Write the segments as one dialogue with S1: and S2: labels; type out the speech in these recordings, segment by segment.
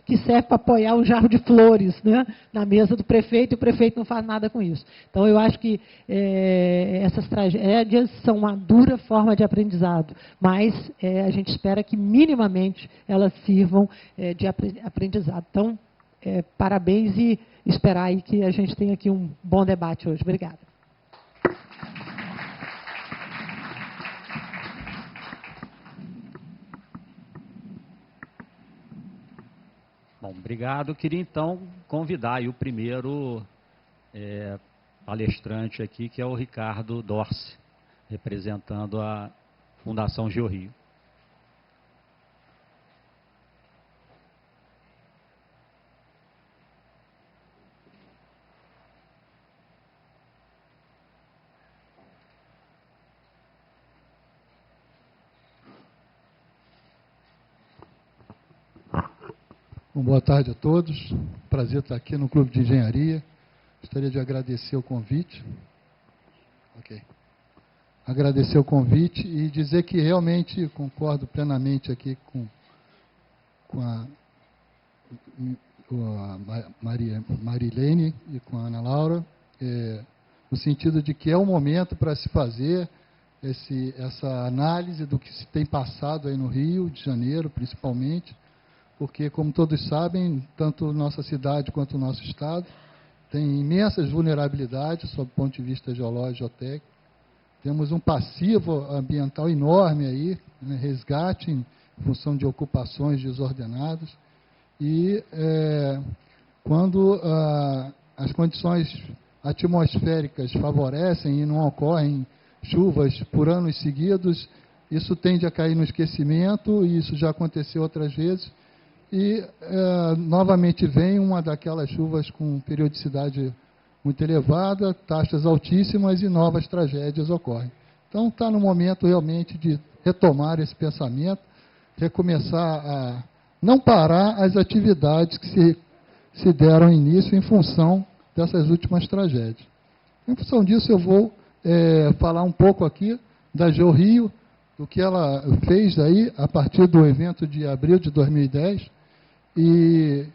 S1: que serve para apoiar um jarro de flores, né, na mesa do prefeito, e o prefeito não faz nada com isso. Então, eu acho que essas tragédias são uma dura forma de aprendizado, mas a gente espera que, minimamente, elas sirvam de aprendizado. Então, parabéns e esperar aí que a gente tenha aqui um bom debate hoje. Obrigada.
S2: Bom, obrigado. Queria, então, convidar aí o primeiro palestrante aqui, que é o Ricardo Dorce, representando a Fundação GeoRio.
S3: Boa tarde a todos. Prazer estar aqui no Clube de Engenharia. Gostaria de agradecer o convite. Agradecer o convite e dizer que realmente concordo plenamente aqui com a Marilene e com a Ana Laura, no sentido de que é o momento para se fazer essa análise do que se tem passado aí no Rio de Janeiro, principalmente, porque, como todos sabem, tanto nossa cidade quanto o nosso estado tem imensas vulnerabilidades sob o ponto de vista geológico e geotécnico. Temos um passivo ambiental enorme aí, né, resgate em função de ocupações desordenadas. E quando as condições atmosféricas favorecem e não ocorrem chuvas por anos seguidos, isso tende a cair no esquecimento, e isso já aconteceu outras vezes. E, novamente, vem uma daquelas chuvas com periodicidade muito elevada, taxas altíssimas e novas tragédias ocorrem. Então, está no momento realmente de retomar esse pensamento, recomeçar a não parar as atividades que se deram início em função dessas últimas tragédias. Em função disso, eu vou falar um pouco aqui da GeoRio, do que ela fez aí a partir do evento de abril de 2010, e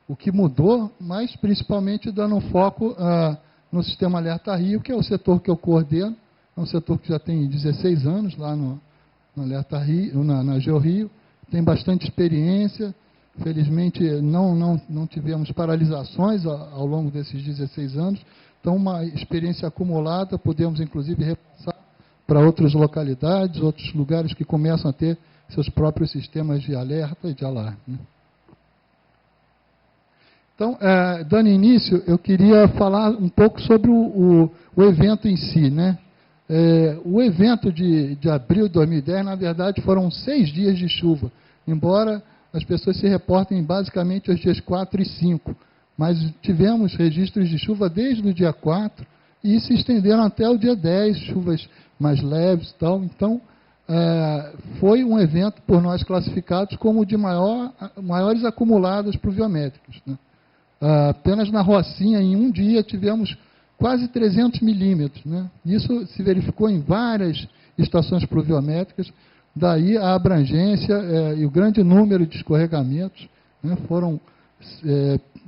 S3: o que mudou, mas principalmente dando um foco no Sistema Alerta Rio, que é o setor que eu coordeno, é um setor que já tem 16 anos lá no Alerta Rio, na GeoRio, tem bastante experiência. Felizmente não tivemos paralisações ao longo desses 16 anos, então uma experiência acumulada, podemos inclusive repassar para outras localidades, outros lugares que começam a ter seus próprios sistemas de alerta e de alarme. Então, dando início, eu queria falar um pouco sobre o evento em si, né? O evento de abril de 2010, na verdade, foram 6 dias de chuva, embora as pessoas se reportem basicamente aos dias 4 e 5, mas tivemos registros de chuva desde o dia 4 e se estenderam até o dia 10, chuvas mais leves e tal. Então, foi um evento por nós classificados como de maiores acumulados pluviométricos, né? Apenas na Rocinha, em um dia, tivemos quase 300 milímetros, né? Isso se verificou em várias estações pluviométricas, daí a abrangência e o grande número de escorregamentos, né? Foram,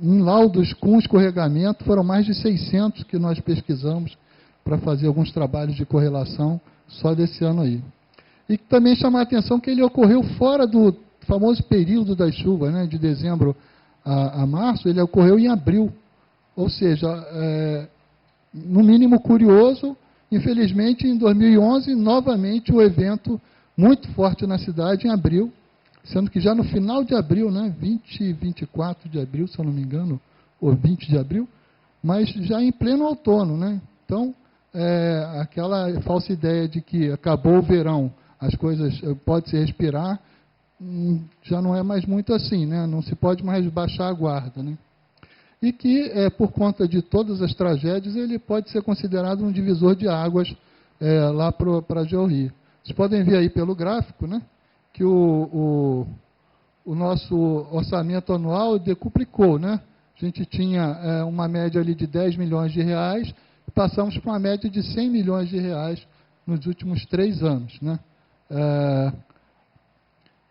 S3: em laudos com escorregamento, foram mais de 600 que nós pesquisamos para fazer alguns trabalhos de correlação só desse ano aí. E também chamar a atenção que ele ocorreu fora do famoso período das chuvas, né? De dezembro a março, ele ocorreu em abril. Ou seja, no mínimo curioso, infelizmente, em 2011, novamente o evento muito forte na cidade em abril, sendo que já no final de abril, né, 20 e 24 de abril, se eu não me engano, ou 20 de abril, mas já em pleno outono, né? Então, aquela falsa ideia de que acabou o verão, as coisas pode-se respirar, já não é mais muito assim, né? Não se pode mais baixar a guarda, né? E que, por conta de todas as tragédias, ele pode ser considerado um divisor de águas lá para a GeoRio. Vocês podem ver aí pelo gráfico, né, que o nosso orçamento anual decuplicou, né? A gente tinha uma média ali de 10 milhões de reais, e passamos para uma média de 100 milhões de reais nos últimos 3 anos, né?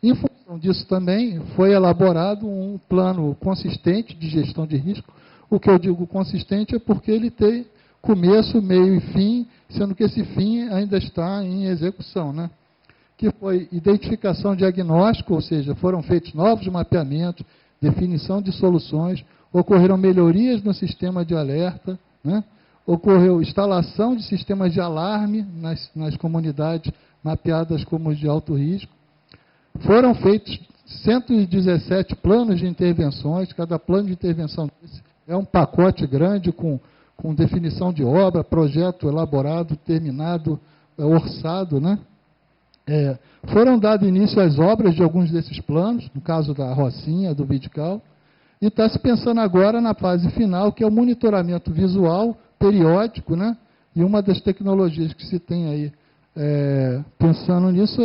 S3: Em função função disso também, foi elaborado um plano consistente de gestão de risco. O que eu digo consistente é porque ele tem começo, meio e fim, sendo que esse fim ainda está em execução, né? Que foi identificação diagnóstico, ou seja, foram feitos novos mapeamentos, definição de soluções, ocorreram melhorias no sistema de alerta, né? Ocorreu instalação de sistemas de alarme nas comunidades mapeadas como de alto risco. Foram feitos 117 planos de intervenções, cada plano de intervenção é um pacote grande com definição de obra, projeto elaborado, terminado, orçado, né? Foram dado início às obras de alguns desses planos, no caso da Rocinha, do Vidigal, e está se pensando agora na fase final, que é o monitoramento visual periódico, né? E uma das tecnologias que se tem aí pensando nisso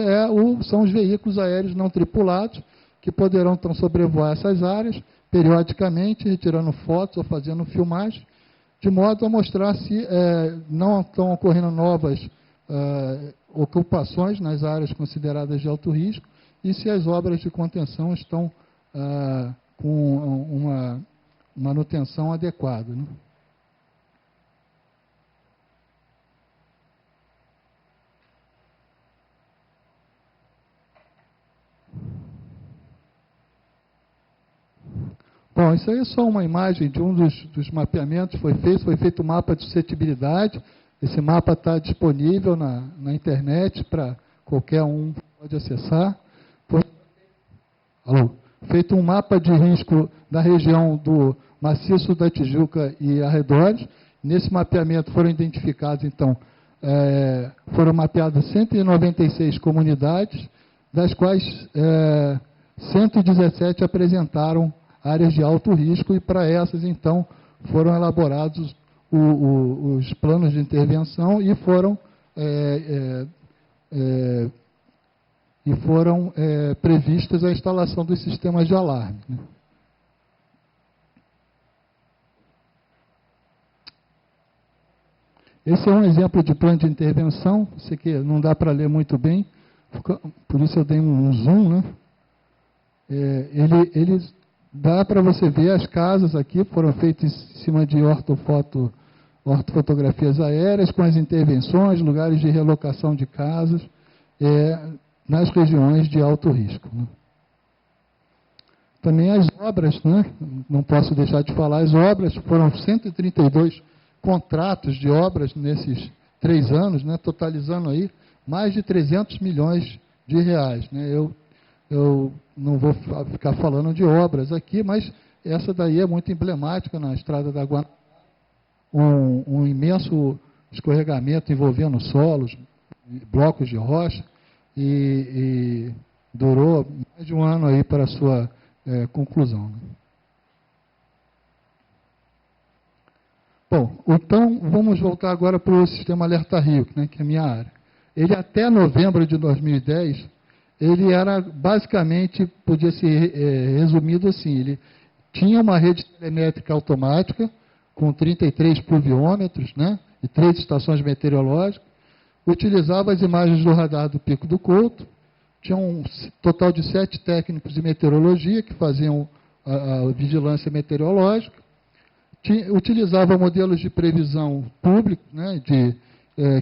S3: são os veículos aéreos não tripulados, que poderão então sobrevoar essas áreas periodicamente, retirando fotos ou fazendo filmagem, de modo a mostrar se não estão ocorrendo novas ocupações nas áreas consideradas de alto risco e se as obras de contenção estão com uma manutenção adequada, né? Bom, isso aí é só uma imagem de um dos mapeamentos que foi feito um mapa de suscetibilidade. Esse mapa está disponível na internet para qualquer um pode acessar. Foi feito um mapa de risco da região do Maciço da Tijuca e arredores. Nesse mapeamento foram identificados, então, foram mapeadas 196 comunidades, das quais 117 apresentaram áreas de alto risco, e para essas, então, foram elaborados os planos de intervenção e foram previstas a instalação dos sistemas de alarme, né? Esse é um exemplo de plano de intervenção, isso aqui não dá para ler muito bem, por isso eu dei um zoom, né? Ele dá para você ver as casas aqui, foram feitas em cima de ortofotografias aéreas, com as intervenções, lugares de relocação de casas, nas regiões de alto risco, né? Também as obras, né? Não posso deixar de falar, as obras, foram 132 contratos de obras nesses 3 anos, né? Totalizando aí mais de 300 milhões de reais, né? Eu não vou ficar falando de obras aqui, mas essa daí é muito emblemática na Estrada da Guanabara. Um imenso escorregamento envolvendo solos, blocos de rocha, e durou mais de um ano aí para a sua conclusão, né? Bom, então vamos voltar agora para o sistema Alerta Rio, né, que é a minha área. Ele até novembro de 2010, ele era basicamente, podia ser resumido assim, ele tinha uma rede telemétrica automática, com 33 pluviômetros, né, e 3 estações meteorológicas, utilizava as imagens do radar do Pico do Couto, tinha um total de 7 técnicos de meteorologia que faziam a vigilância meteorológica, utilizava modelos de previsão público, né,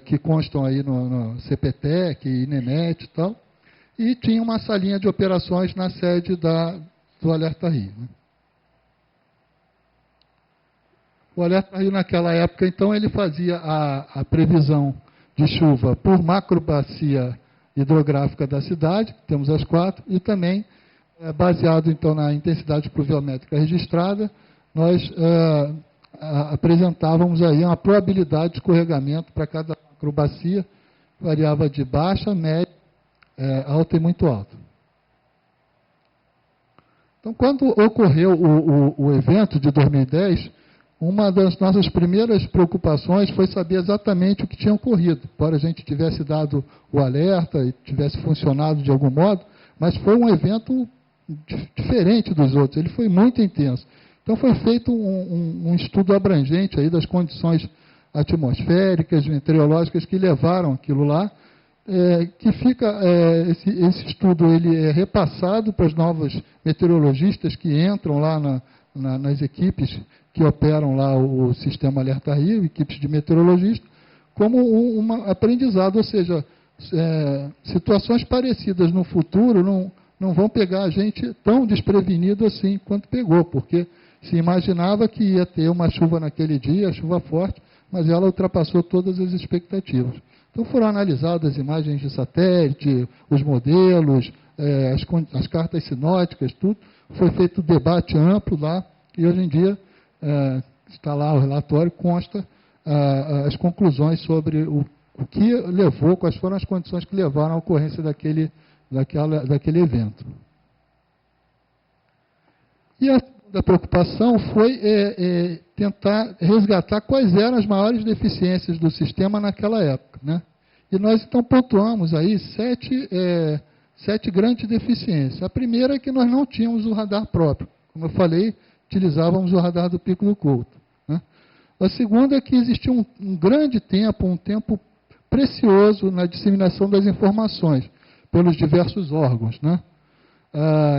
S3: que constam aí no CPTEC, INEMET e tal, e tinha uma salinha de operações na sede do Alerta Rio, né? O Alerta Rio, naquela época, então, ele fazia a previsão de chuva por macrobacia hidrográfica da cidade, temos as 4, e também, baseado, então, na intensidade pluviométrica registrada, nós apresentávamos aí uma probabilidade de escorregamento para cada macrobacia, variava de baixa, média, alta e muito alta. Então, quando ocorreu o evento de 2010, uma das nossas primeiras preocupações foi saber exatamente o que tinha ocorrido, embora a gente tivesse dado o alerta e tivesse funcionado de algum modo, mas foi um evento diferente dos outros, ele foi muito intenso. Então foi feito um estudo abrangente aí das condições atmosféricas, meteorológicas que levaram aquilo lá, que fica, esse estudo ele é repassado para os novos meteorologistas que entram lá nas equipes que operam lá o sistema Alerta Rio, equipes de meteorologistas, como um aprendizado, ou seja, situações parecidas no futuro não vão pegar a gente tão desprevenido assim quanto pegou, porque se imaginava que ia ter uma chuva naquele dia, chuva forte, mas ela ultrapassou todas as expectativas. Então foram analisadas as imagens de satélite, os modelos, as cartas sinóticas, tudo. Foi feito um debate amplo lá, e hoje em dia está lá o relatório, consta as conclusões sobre o que levou, quais foram as condições que levaram à ocorrência daquele evento. E a segunda preocupação foi tentar resgatar quais eram as maiores deficiências do sistema naquela época, né? E nós então pontuamos aí 7 grandes deficiências. A primeira é que nós não tínhamos o radar próprio. Como eu falei, utilizávamos o radar do Pico do Couto, né? A segunda é que existia um grande tempo, um tempo precioso na disseminação das informações pelos diversos órgãos, né?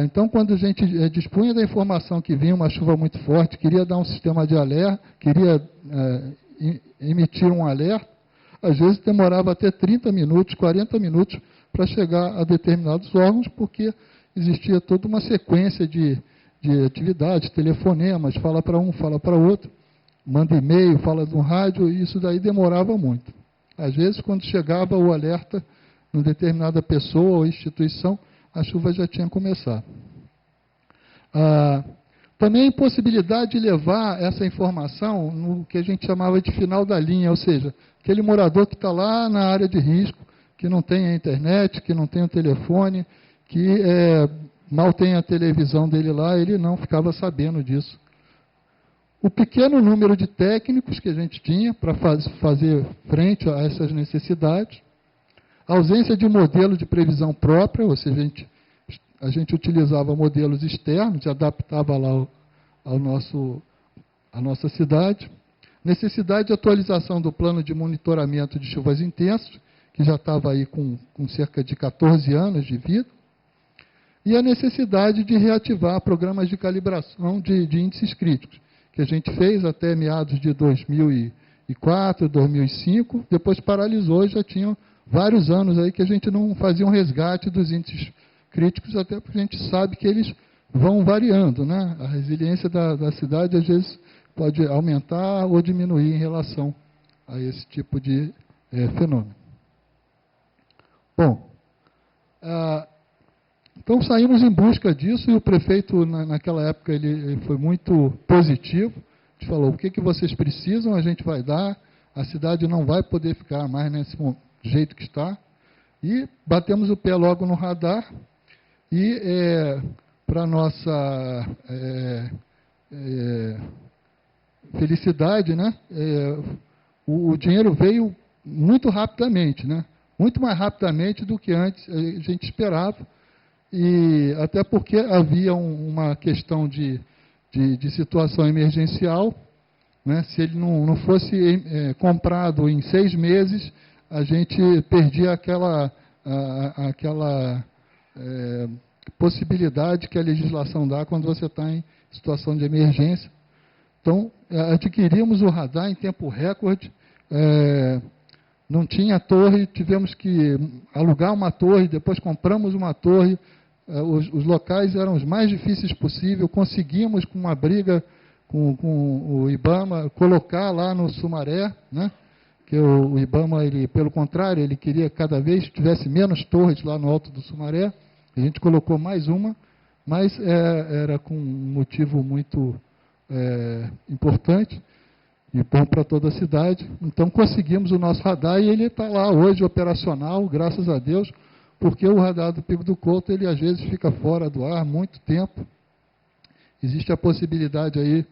S3: Então, quando a gente dispunha da informação que vinha uma chuva muito forte, queria dar um sistema de alerta, queria emitir um alerta, às vezes demorava até 30 minutos, 40 minutos para chegar a determinados órgãos, porque existia toda uma sequência de atividades, telefonemas, fala para um, fala para outro, manda e-mail, fala no rádio, e isso daí demorava muito. Às vezes, quando chegava o alerta em determinada pessoa ou instituição, a chuva já tinha começado. Também a impossibilidade de levar essa informação no que a gente chamava de final da linha, ou seja, aquele morador que está lá na área de risco, que não tem a internet, que não tem o telefone, que mal tem a televisão dele lá, ele não ficava sabendo disso. O pequeno número de técnicos que a gente tinha para fazer frente a essas necessidades, a ausência de modelo de previsão própria, ou seja, a gente utilizava modelos externos, adaptava lá a nossa cidade, necessidade de atualização do plano de monitoramento de chuvas intensas, que já estava aí com cerca de 14 anos de vida, e a necessidade de reativar programas de calibração de índices críticos, que a gente fez até meados de 2004, 2005, depois paralisou e já tinham vários anos aí que a gente não fazia um resgate dos índices críticos, até porque a gente sabe que eles vão variando, né? A resiliência da cidade, às vezes, pode aumentar ou diminuir em relação a esse tipo de fenômeno. Bom, então saímos em busca disso, e o prefeito, naquela época, ele foi muito positivo. A gente falou, o que vocês precisam, a gente vai dar, a cidade não vai poder ficar mais nesse jeito que está. E batemos o pé logo no radar, e para nossa felicidade, né, o dinheiro veio muito rapidamente, né, muito mais rapidamente do que antes a gente esperava, e até porque havia uma questão de situação emergencial, né, se ele não fosse comprado em 6 meses, a gente perdia aquela possibilidade que a legislação dá quando você está em situação de emergência. Então, adquirimos o radar em tempo recorde, não tinha torre, tivemos que alugar uma torre, depois compramos uma torre, os locais eram os mais difíceis possível, conseguimos, com uma briga com o IBAMA, colocar lá no Sumaré, né? Que o IBAMA, pelo contrário, ele queria que cada vez tivesse menos torres lá no alto do Sumaré. A gente colocou mais uma, mas era com um motivo muito importante e bom para toda a cidade. Então conseguimos o nosso radar e ele está lá hoje operacional, graças a Deus, porque o radar do Pico do Couto, ele às vezes fica fora do ar muito tempo. Existe a possibilidade aí,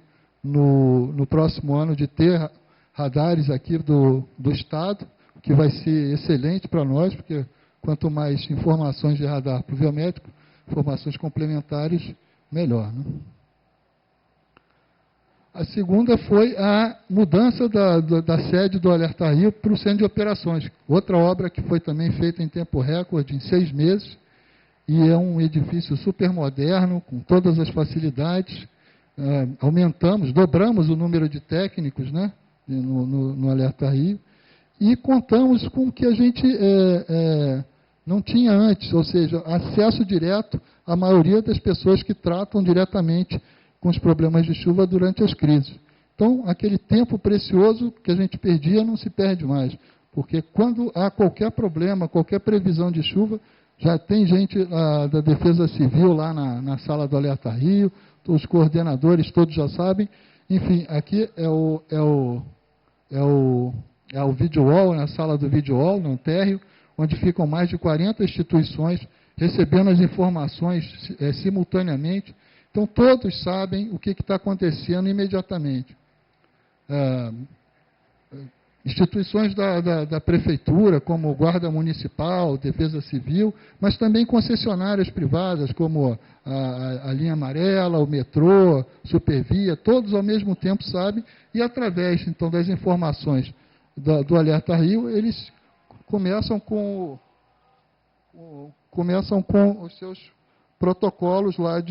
S3: no próximo ano, de ter radares aqui do Estado, que vai ser excelente para nós, porque quanto mais informações de radar para o biométrico, informações complementares, melhor, né? A segunda foi a mudança da sede do Alerta Rio para o Centro de Operações. Outra obra que foi também feita em tempo recorde, em 6 meses, e é um edifício super moderno, com todas as facilidades. Dobramos o número de técnicos, né, no Alerta Rio, e contamos com o que a gente não tinha antes, ou seja, acesso direto à maioria das pessoas que tratam diretamente com os problemas de chuva durante as crises. Então, aquele tempo precioso que a gente perdia não se perde mais, porque quando há qualquer problema, qualquer previsão de chuva, já tem gente da Defesa Civil lá na sala do Alerta Rio, os coordenadores todos já sabem. Enfim, aqui é o video wall, na sala do video wall, no térreo, onde ficam mais de 40 instituições recebendo as informações simultaneamente. Então, todos sabem o que está acontecendo imediatamente. Instituições da Prefeitura, como Guarda Municipal, Defesa Civil, mas também concessionárias privadas, como a Linha Amarela, o metrô, Supervia, todos ao mesmo tempo sabem, e através, então, das informações do Alerta Rio, eles começam com os seus protocolos lá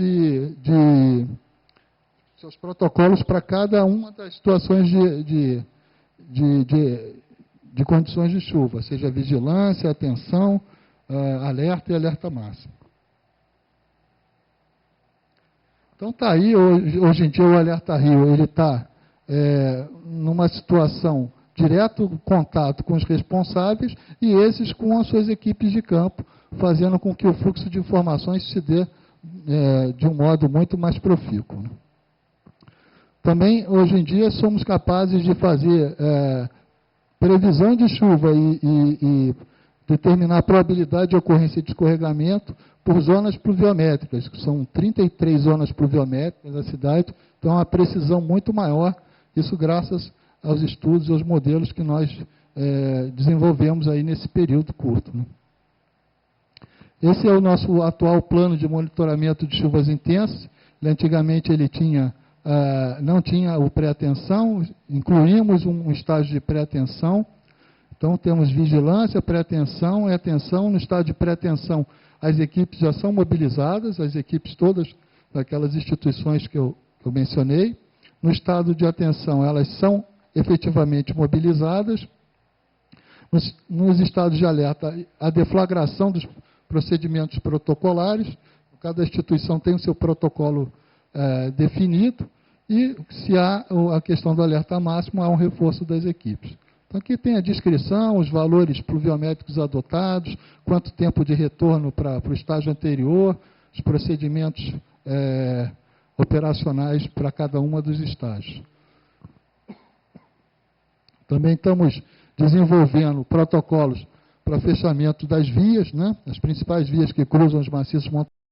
S3: seus protocolos para cada uma das situações de condições de chuva, seja vigilância, atenção, alerta e alerta máximo. Então está aí, hoje em dia o Alerta Rio, ele está numa situação direto contato com os responsáveis e esses com as suas equipes de campo, fazendo com que o fluxo de informações se dê de um modo muito mais profícuo, né? Também, hoje em dia, somos capazes de fazer previsão de chuva e determinar a probabilidade de ocorrência de escorregamento por zonas pluviométricas, que são 33 zonas pluviométricas na cidade, então é uma precisão muito maior, isso graças aos estudos e aos modelos que nós desenvolvemos aí nesse período curto, né? Esse é o nosso atual plano de monitoramento de chuvas intensas. Antigamente ele não tinha o pré-atenção, incluímos um estágio de pré-atenção. Então temos vigilância, pré-atenção e atenção. No estágio de pré-atenção, as equipes já são mobilizadas, as equipes todas daquelas instituições que eu mencionei. No estado de atenção, elas são efetivamente mobilizadas. Nos estados de alerta, a deflagração dos procedimentos protocolares, cada instituição tem o seu protocolo definido, e se há a questão do alerta máximo, há um reforço das equipes. Então aqui tem a descrição, os valores pluviométricos adotados, quanto tempo de retorno para o estágio anterior, os procedimentos operacionais para cada uma dos estágios. Também estamos desenvolvendo protocolos para fechamento das vias, né, as principais vias que cruzam os maciços montanhosos.